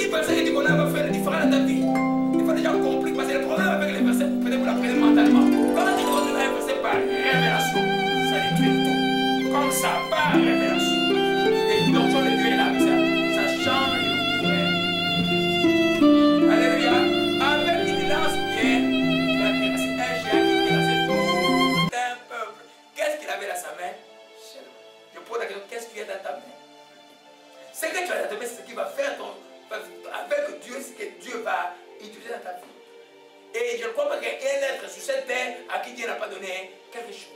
10 versets que tu connais va faire la différence dans ta vie. Il faut déjà compris parce que le problème avec les versets, peut-être vous l'apprenez mentalement. Quand tu continues un verset par révélation, ça détruit tout. Comme ça, par révélation. Et donc, le Dieu est là, ça change. Ouais. Alléluia. Avec une lance bien, il a terrassé un géant qui terrassait tout un peuple. Qu'est-ce qu'il avait dans sa main? Je pose la question, qu'est-ce qu'il y a dans ta main? Ce que tu as dans ta main, c'est ce qui va faire avec Dieu, ce que Dieu va utiliser dans ta vie. Et je ne crois pas qu'il y ait un être sur cette terre à qui Dieu n'a pas donné quelque chose.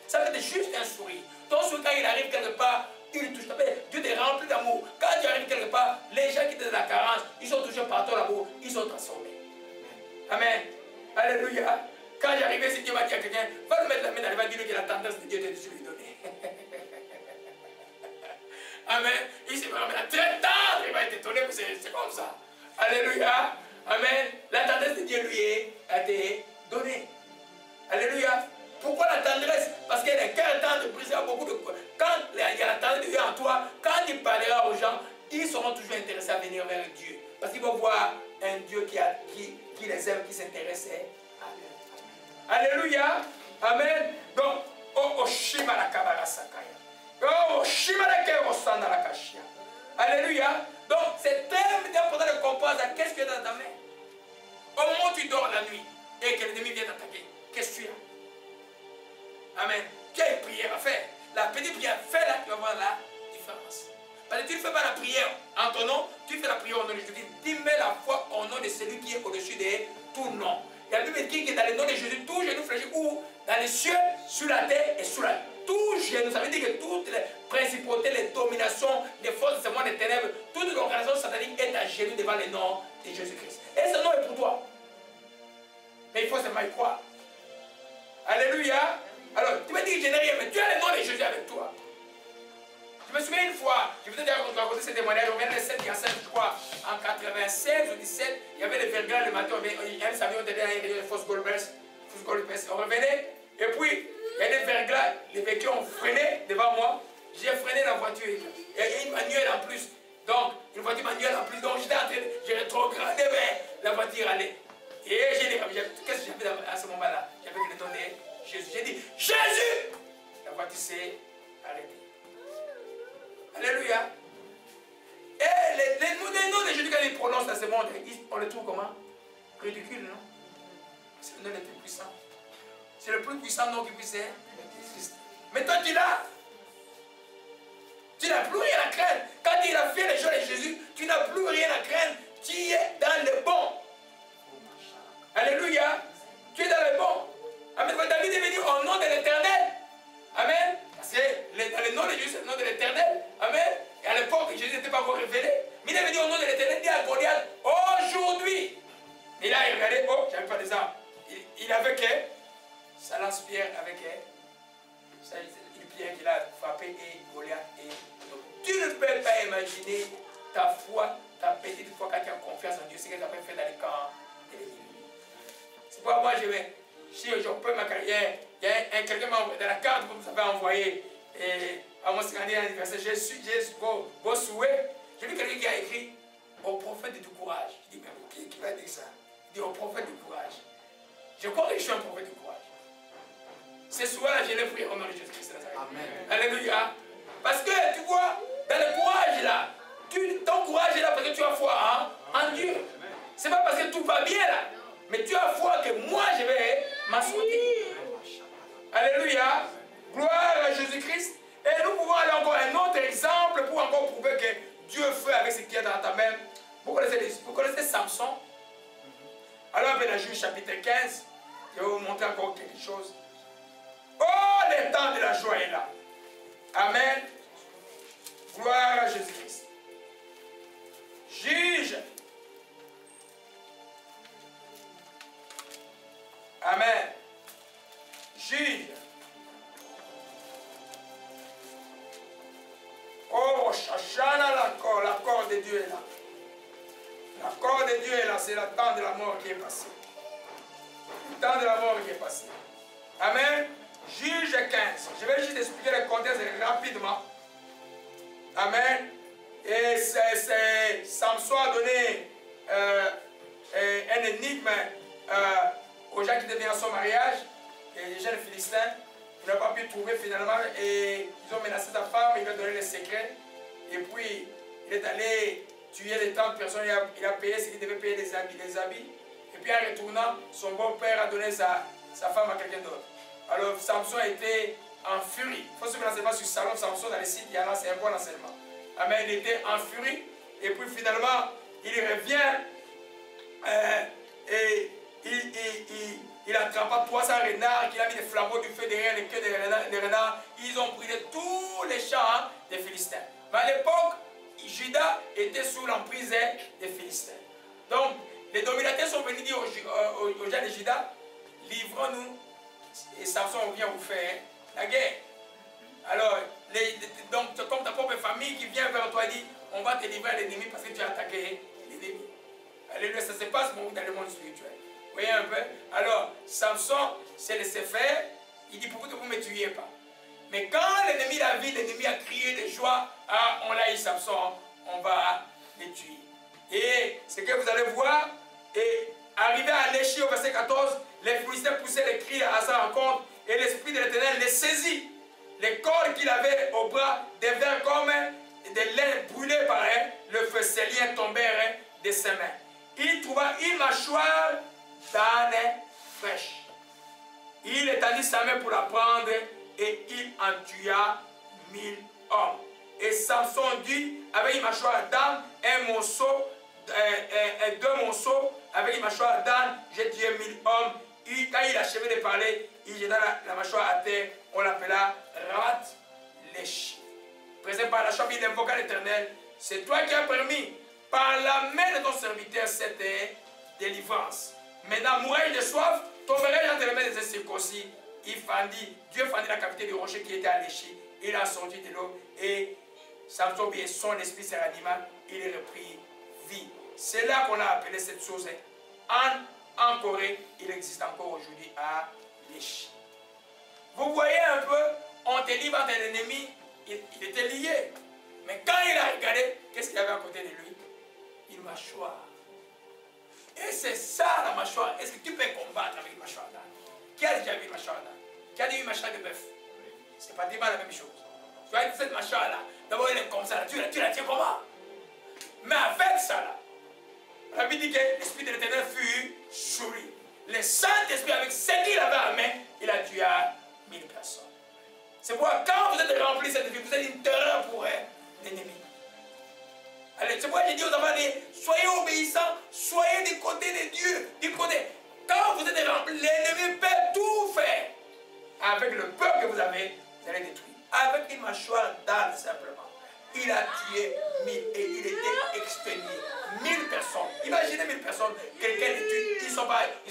Ça peut être juste un sourire. Ton sourire, quand il arrive quelque part, il touche ta main. Dieu te remplit d'amour. Quand tu arrives quelque part, les gens qui étaient dans la carence, ils sont touchés par ton amour, ils sont transformés. Amen. Alléluia. Quand j'arrivais, si Dieu va dire à quelqu'un, va lui mettre la main dans le vent, dis-lui que la tendance de Dieu de lui donner. Amen. Il s'est vraiment très tendre, il va être étonné, mais c'est comme ça. Alléluia. Amen. La tendresse de Dieu lui a été donnée. Alléluia. Pourquoi la tendresse? Parce qu'il y a des cœurs tendres brisera beaucoup de... Quand il y a la tendresse de Dieu en toi, quand il parlera aux gens, ils seront toujours intéressés à venir vers Dieu. Parce qu'ils vont voir un Dieu qui les aime, qui s'intéresse à eux. Alléluia. Amen. Donc, oh Shima la Kabara Sakaya. Oh Shima la Kerosana la Kashia. Alléluia. Donc, c'est très important de comprendre qu'est-ce qu'il y a dans ta main. Au moment où tu dors la nuit et que l'ennemi vient t'attaquer, qu'est-ce que tu as? Amen. Tu as une prière à faire. La petite prière, fais-la, tu vas voir la différence. Parce que tu ne fais pas la prière en ton nom, tu fais la prière au nom de Jésus. Tu mets la foi au nom de celui qui est au-dessus de tout nom. Et la Bible dit que dans le nom de Jésus, tout genou fléchit où? Dans les cieux, sur la terre et sous la terre. Tout genou, ça veut dire que toutes les principautés, les dominations, les forces de ce monde des ténèbres, toute l'organisation satanique est à genoux devant le nom de Jésus-Christ. Et ce nom est pour toi. Mais il faut seulement y croire. Alléluia. Alors, tu me dis que je n'ai rien, mais tu as le nom de Jésus avec toi. Je me souviens une fois, je vous ai déjà raconté ce témoignage, on venait de 7 je crois, en 96 ou 17, il y avait le verglas le matin, un samedi, on était dans les fausses Goldbergs, on revenait, et puis, il y a des verglas, les véhicules ont freiné devant moi, j'ai freiné la voiture, il y a une manuelle en plus, donc, une voiture manuelle en plus, donc j'étais en train de, j'ai rétrogradé, mais la voiture allait. Et j'ai dit, qu'est-ce que j'avais à ce moment-là? J'avais le nom de Jésus, j'ai dit, Jésus! La voiture s'est arrêtée. Alléluia. Et les noms de Jésus, quand ils prononcent dans ce monde, on les trouve comment? Ridicule, non? C'est le nom le plus puissant. C'est le plus puissant nom qui puisse exister. Mais toi, tu l'as. Tu n'as plus rien à craindre. Quand il a fait les choses de Jésus, tu n'as plus rien à craindre. Tu es dans le bon. Alléluia. Tu es dans le bon. Amen. David est venu au nom de l'Éternel. Amen. Parce que le nom de Jésus, c'est le nom de l'Éternel. Amen. Et à l'époque, Jésus n'était pas encore révélé. Mais il est venu au nom de l'Éternel, dit à Goliath, aujourd'hui. Et là, il regardait, oh, j'avais pas des armes. Il avait que sa lance-pierre avec une pierre qu'il a frappé et Goliath. Donc, tu ne peux pas imaginer ta foi, ta petite foi quand tu as confiance en Dieu, ce que tu as fait dans les camps de l'ennemi. C'est pourquoi moi, si je peux ma carrière, il y a quelqu'un dans la carte que vous avez envoyée à mon 50e anniversaire, j'ai vos souhaits. J'ai vu quelqu'un qui a écrit au prophète du courage. Je dis, mais qui va dire ça? Il dit au prophète du courage. Je crois que je suis un prophète du courage. Ce soir-là, je l'ai prié au nom de Jésus-Christ. Amen. Alléluia. Parce que tu vois, dans le courage là, ton courage est là parce que tu as foi en Dieu. Ce n'est pas parce que tout va bien là, mais tu as foi que moi je vais m'assurer. Alléluia. Gloire à Jésus-Christ. Et nous pouvons aller encore un autre exemple pour encore prouver que Dieu fait avec ce qui est dans ta main. Vous connaissez Samson? Alors, dans Juge chapitre 15, je vais vous montrer encore quelque chose. Oh, le temps de la joie est là. Amen. Gloire à Jésus-Christ. Juge. Amen. Juge. Oh, Shashana, l'accord de Dieu est là. L'accord de Dieu est là, c'est le temps de la mort qui est passé. Le temps de la mort qui est passé. Amen. Juge 15. Je vais juste expliquer le contexte rapidement. Amen. Et Samson a donné aux gens qui deviennent à son mariage, les jeunes Philistins, ils n'ont pas pu trouver finalement et ils ont menacé sa femme, ils lui ont donné les secrets. Et puis, il est allé tuer les 30 personnes, il a payé ce qu'il devait payer les habits. Et puis en retournant, son beau-père a donné sa femme à quelqu'un d'autre. Alors Samson était en furie. Il faut se lancer pas sur Salom, Samson dans les sites, il y en a, c'est un bon enseignement. Amen, il était en furie. Et puis finalement, il revient et il attrapa 300 renards, qu'il a mis des flambeaux du feu derrière les queues des renards. Ils ont brûlé tous les champs des Philistins. Mais à l'époque, Juda était sous l'emprise des Philistins. Donc, les dominateurs sont venus dire aux gens de Juda, livrons-nous, et Samson vient vous faire la guerre. Alors, donc, comme ta propre famille qui vient vers toi dit, on va te livrer à l'ennemi parce que tu as attaqué l'ennemi. Alléluia, ça se passe dans le monde spirituel. Vous voyez un peu? Alors, Samson s'est laissé faire, il dit, pourquoi vous ne me tuiez pas? Mais quand l'ennemi l'a vu, l'ennemi a crié de joie, ah, on l'a eu Samson, on va le tuer. Et ce que vous allez voir, et arrivé à Léchi au verset 14, les Philistins poussaient les cris à sa rencontre et l'esprit de l'Éternel les saisit. Les cordes qu'il avait au bras devinrent comme des laines brûlées par le feu. Ses liens tombèrent de ses mains. Il trouva une mâchoire d'âne fraîche. Il étendit sa main pour la prendre et il en tua 1000 hommes. Et Samson dit, avec une mâchoire d'âne, un morceau, deux morceaux, avec une mâchoire d'âne, j'ai tué 1000 hommes. Quand il achevait de parler, il jeta la mâchoire à terre, on l'appela Rat Léchi. Présent par la chambre, il invoqua l'Éternel. C'est toi qui as permis, par la main de ton serviteur, cette délivrance. Maintenant, mourrai-je de soif, tomberai-je entre les mains des incirconcis. Dieu fendit la cavité du rocher qui était à Léchi. Il a sorti de l'eau et Samson, bien, son esprit se ranima, il reprit vie. C'est là qu'on a appelé cette chose. En Corée, il existe encore aujourd'hui à Léchi. Vous voyez un peu, on te livre entre un ennemi, il était lié. Mais quand il a regardé, qu'est-ce qu'il y avait à côté de lui? Une mâchoire. Et c'est ça la mâchoire. Est-ce que tu peux combattre avec une mâchoire d'âne? Qui a déjà vu une mâchoire d'âne? Qui a dit une mâchoire de bœuf? C'est pas la même chose. Tu vois, cette mâchoire-là, d'abord elle est comme ça, tu la tiens comment? Mais avec ça, là, la Bible dit que l'Esprit de l'Éternel fut sur lui. Le Saint-Esprit, avec ce qu'il avait à main, il a tué 1000 personnes. C'est pourquoi quand vous êtes rempli de cette vie, vous êtes une terreur pour l'ennemi. Allez, c'est pourquoi j'ai dit aux enfants, soyez obéissants, soyez du côté de Dieu, du côté. Quand vous êtes rempli, l'ennemi peut tout faire. Avec le peuple que vous allez détruire. Avec une mâchoire d'âne simplement. Il a tué 1000 et il était exterminé. 1000 personnes. Imaginez 1000 personnes. Quelqu'un les tue. Ils ne sont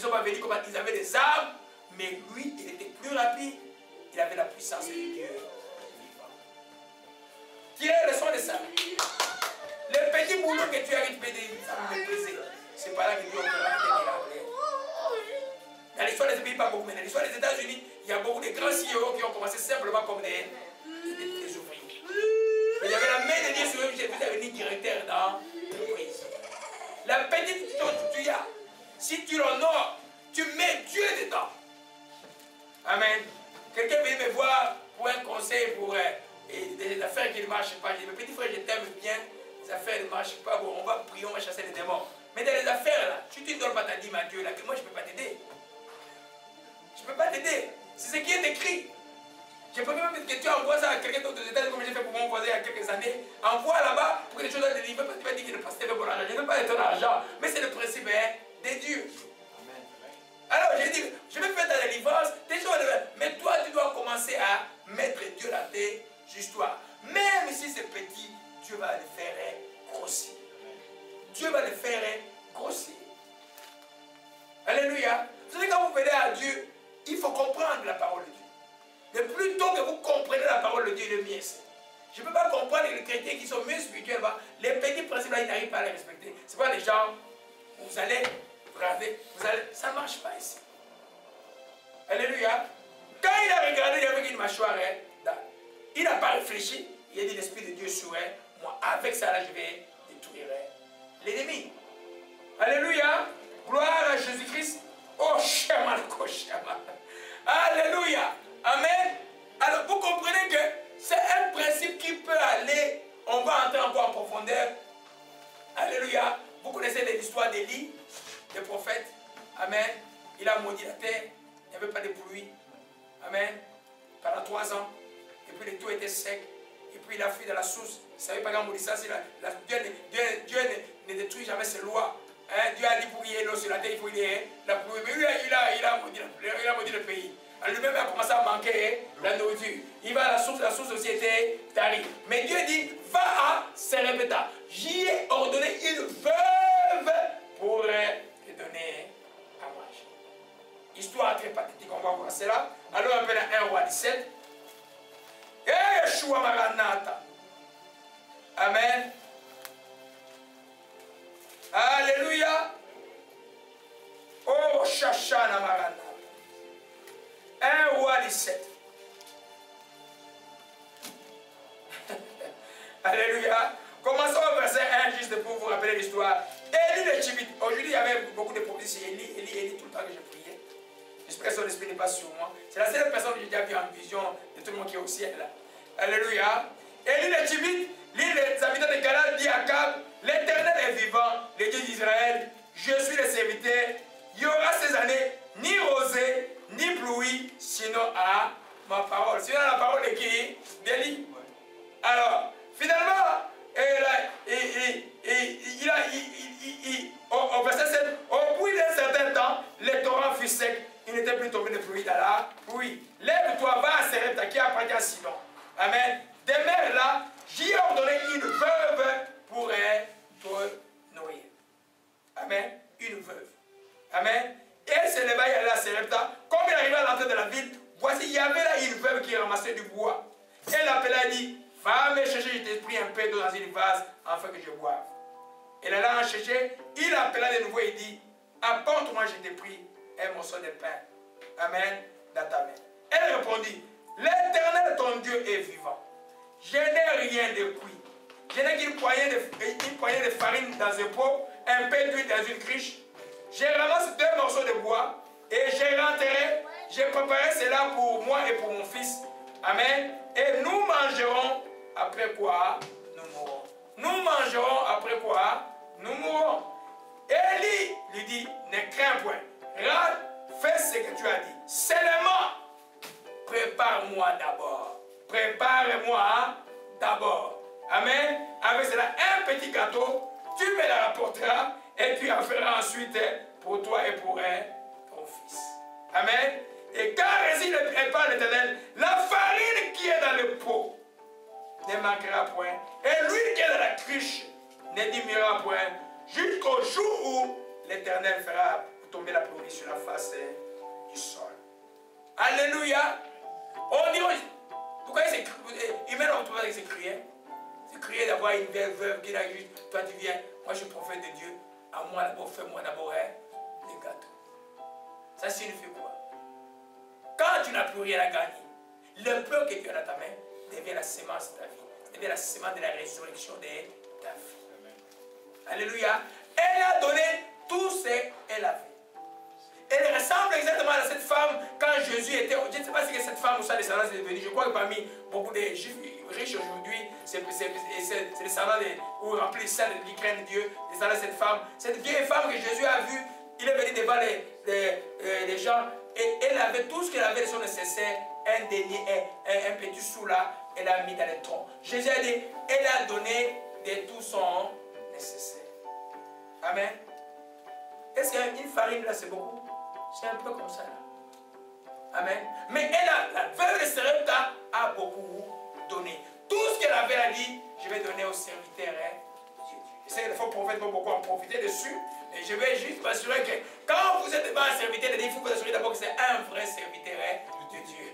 pas venus comme ils avaient des armes. Mais lui, il était plus rapide. Il avait la puissance de Dieu vivant. Tirez la leçon de ça. Le petit boulot que tu as récupéré, ça me mépriser. C'est pas là que Dieu opérera des miracles. Dans l'histoire des pays, pas beaucoup, mais dans l'histoire des États-Unis, il y a beaucoup de grands CEO qui ont commencé simplement comme des ouvriers. Mais il y avait la main de Dieu sur eux, j'ai pu devenir directeur dans l'entreprise. La petite chose que tu as, si tu l'honores, tu mets Dieu dedans. Amen. Quelqu'un vient me voir pour un conseil pour des affaires qui ne marchent pas. Je dis, petit frère, je t'aime bien, les affaires ne marchent pas, bon, on va prier, on va chasser les démons. Mais dans les affaires là, si tu ne donnes pas ta dîme à Dieu, là, que moi je ne peux pas t'aider. Je ne peux pas t'aider. C'est ce qui est écrit. Je peux même que tu envoies ça à quelqu'un d'autre aux États-Unis comme j'ai fait pour mon voisin il y a quelques années. Envoie là-bas pour que les choses soient délivrées parce qu'il va dire que le pasteur veut mon argent. Je ne veux pas ton argent, mais c'est le principe de Dieu. Alors j'ai dit, je vais faire ta délivrance, tes choses, mais toi tu dois commencer à mettre Dieu la tête juste toi. Même si c'est petit, Dieu va le faire grossir. Dieu va le faire grossir. Alléluia. Vous savez, quand vous venez à Dieu, il faut comprendre la parole de Dieu. Mais plus tôt que vous comprenez la parole de Dieu, le mieux c'est. Je ne peux pas comprendre les chrétiens qui sont mieux spirituels. Les petits principes là, ils n'arrivent pas à les respecter. Ce n'est pas les gens, vous allez braver, ça ne marche pas ici. Alléluia. Quand il a regardé, il avait une mâchoire d'âne. Il n'a pas réfléchi. Il a dit l'Esprit de Dieu sur moi. Avec ça, là, je vais détruire l'ennemi. Alléluia. Gloire à Jésus-Christ. Alléluia. Vous connaissez l'histoire d'Élie, le prophète. Amen. Il a maudit la terre. Il n'y avait pas de pluie. Amen. Pendant 3 ans. Et puis le tout était sec. Et puis il a fui dans la source. Il ne savait pas quand maudit ça. Dieu ne détruit jamais ses lois. Hein? Dieu a dit pour qu'il y ait l'eau sur la terre, il faut qu'il y ait la pluie. Mais lui, il a maudit le pays. Lui-même a commencé à manquer la nourriture. Il va à la source aussi était tarie. Mais Dieu dit, va à Sarepta. J'y ai ordonné une veuve pour te donner à manger. Histoire très pathétique, on va voir cela. Alors on appelle 1 roi 17. Et Yeshua Maranatha. Amen. Alléluia. Oh Shashana Maranatha. 1 roi 17. Alléluia. Commençons au verset 1 juste pour vous rappeler l'histoire. Élie le Tchibite. Aujourd'hui, il y avait beaucoup de prophéties. Élie, tout le temps que je priais. J'espère que son esprit n'est pas sur moi. C'est la seule personne que j'ai déjà vue en vision de tout le monde qui est au ciel. Là. Alléluia. Élie le Tchibite, l'île des habitants de Canaan, dit à Akab, l'Éternel est vivant, le Dieu d'Israël. Je suis le serviteur. Il y aura ces années ni rosée, ni pluie, sinon à ma parole. Sinon à la parole de qui? D'Élie. Alors, finalement, au verset 7, au bout d'un certain temps, le torrent fut sec. Il n'était plus tombé de pluie dans la pluie. Lève-toi, va à Sarepta qui appartient à Sidon. Amen. Demeure là, j'y ai ordonné une veuve pour te nourrir. Amen. Une veuve. Amen. Et elle se leva et alla à Sarepta. Comme il arrivait à l'entrée de la ville, voici, il y avait là une veuve qui ramassait du bois. Elle l'appela et dit, va me chercher, je t'ai pris un peu d'eau dans une vase afin que je boive. Elle alla en chercher, il appela de nouveau et dit, apporte-moi, je t'ai pris un morceau de pain. Amen. Dans ta main. Elle répondit, l'Éternel ton Dieu est vivant. Je n'ai rien de cuit. Je n'ai qu'une poignée de farine dans un pot, un peu d'huile dans une criche. J'ai ramassé 2 morceaux de bois et j'ai rentré, j'ai préparé cela pour moi et pour mon fils. Amen. Et nous mangerons, après quoi nous mourrons. Nous mangerons, après quoi nous mourrons. Élie lui dit, ne crains point. Rentre, fais ce que tu as dit. Seulement, prépare-moi d'abord. Prépare-moi d'abord. Amen. Avec cela, un petit gâteau, tu me la rapporteras et tu en feras ensuite pour toi et pour ton fils. Amen. Et quand réside le pain de l'Éternel, la farine qui est dans le pot ne manquera point. Et l'huile qui est dans la criche ne diminuera point jusqu'au jour où l'Éternel fera tomber la pluie sur la face du sol. Alléluia. On dit, pourquoi il met l'autre avec ses crières? C'est crier d'avoir une belle veuve qui a juste, toi tu viens, moi je suis prophète de Dieu, à moi d'abord, fais-moi d'abord des gâteaux. Ça signifie quoi? Quand tu n'as plus rien à gagner, le peu que tu as dans ta main devient la semence de ta vie, devient la semence de la résurrection de ta vie. Amen. Alléluia. Elle a donné tout ce qu'elle avait. Elle ressemble exactement à cette femme quand Jésus était. Je ne sais pas si cette femme ou sa descendance est devenue. Je crois que parmi beaucoup de juifs riches aujourd'hui, c'est les descendants ou remplis ça qui craignent Dieu, descendants de cette femme. Cette vieille femme que Jésus a vue, il est venu devant les gens et elle avait tout ce qu'elle avait de son nécessaire, un denier, un petit sou là, elle a mis dans le tronc. Jésus a dit, elle a donné de tout son nécessaire. Amen. Est-ce qu'une farine là c'est beaucoup? C'est un peu comme ça là. Amen. Mais elle a, la veuve de Sarepta a beaucoup donné. Tout ce qu'elle avait à dire, je vais donner aux serviteurs de Dieu. Je sais que les faux prophètes vont beaucoup en profiter dessus. Et je vais juste m'assurer que quand vous êtes devant un serviteur de Dieu, il faut vous assurer d'abord que c'est un vrai serviteur de Dieu.